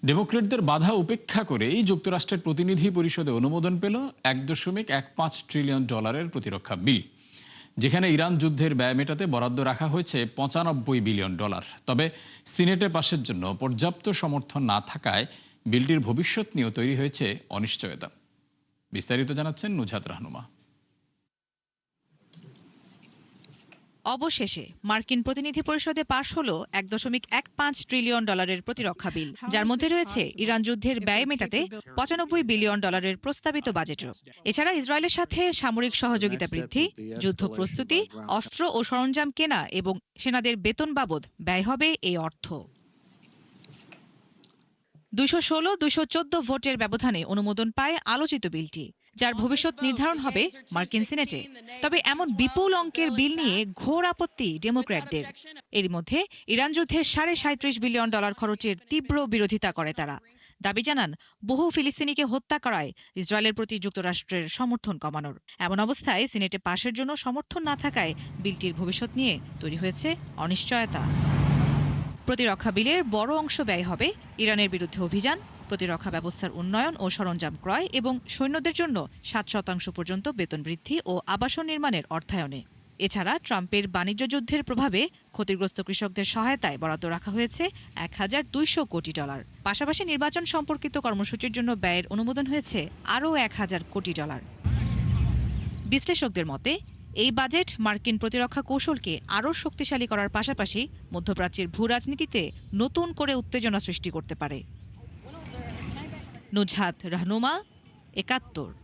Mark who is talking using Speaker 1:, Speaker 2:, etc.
Speaker 1: ডেমোক্রেটদের বাধা উপেক্ষা করেই যুক্তরাষ্ট্রের প্রতিনিধি পরিষদে অনুমোদন পেল $1.15 ট্রিলিয়ন প্রতিরক্ষা বিল, যেখানে ইরান যুদ্ধের ব্যয় মেটাতে বরাদ্দ রাখা হয়েছে $95 বিলিয়ন। তবে সিনেটে পাশের জন্য পর্যাপ্ত সমর্থন না থাকায় বিলটির ভবিষ্যৎ নিয়েও তৈরি হয়েছে অনিশ্চয়তা। বিস্তারিত জানাচ্ছেন নুজহাত রাহনুমা।
Speaker 2: অবশেষে মার্কিন প্রতিনিধি পরিষদে পাশ হলো $1.15 ট্রিলিয়ন প্রতিরক্ষা বিল, যার মধ্যে রয়েছে ইরান যুদ্ধের ব্যয় মেটাতে $95 বিলিয়ন প্রস্তাবিত বাজেটও। এছাড়া ইসরায়েলের সাথে সামরিক সহযোগিতা বৃদ্ধি, যুদ্ধ প্রস্তুতি, অস্ত্র ও সরঞ্জাম কেনা এবং সেনাদের বেতন বাবদ ব্যয় হবে এই অর্থ। 216-214 ভোটের ব্যবধানে অনুমোদন পায় আলোচিত বিলটি, যার ভবিষ্যৎ নির্ধারণ হবে মার্কিন সিনেটে। তবে এমন বিপুল অঙ্কের বিল নিয়ে ঘোর আপত্তি ডেমোক্র্যাটদের। এর মধ্যে ইরান যুদ্ধের $37 বিলিয়ন খরচের তীব্র বিরোধিতা করে তারা। দাবি জানান বহু ফিলিস্তিনিকে হত্যা করায় ইসরায়েলের প্রতি যুক্তরাষ্ট্রের সমর্থন কমানোর। এমন অবস্থায় সিনেটে পাশের জন্য সমর্থন না থাকায় বিলটির ভবিষ্যৎ নিয়ে তৈরি হয়েছে অনিশ্চয়তা। প্রতিরক্ষা বিলের বড় অংশ ব্যয় হবে ইরানের বিরুদ্ধে অভিযান, প্রতিরক্ষা ব্যবস্থার উন্নয়ন ও সরঞ্জাম ক্রয় এবং সৈন্যদের জন্য 7% পর্যন্ত বেতন বৃদ্ধি ও আবাসন নির্মাণের অর্থায়নে। এছাড়া ট্রাম্পের বাণিজ্য যুদ্ধের প্রভাবে ক্ষতিগ্রস্ত কৃষকদের সহায়তায় বরাদ্দ রাখা হয়েছে $1,200 কোটি। পাশাপাশি নির্বাচন সম্পর্কিত কর্মসূচির জন্য ব্যয়ের অনুমোদন হয়েছে আরও $1,000 কোটি। বিশ্লেষকদের মতে এই বাজেট মার্কিন প্রতিরক্ষা কৌশলকে আরও শক্তিশালী করার পাশাপাশি মধ্যপ্রাচ্যের ভূ রাজনীতিতে নতুন করে উত্তেজনা সৃষ্টি করতে পারে। নুজহাত রাহনুমা, ৭১।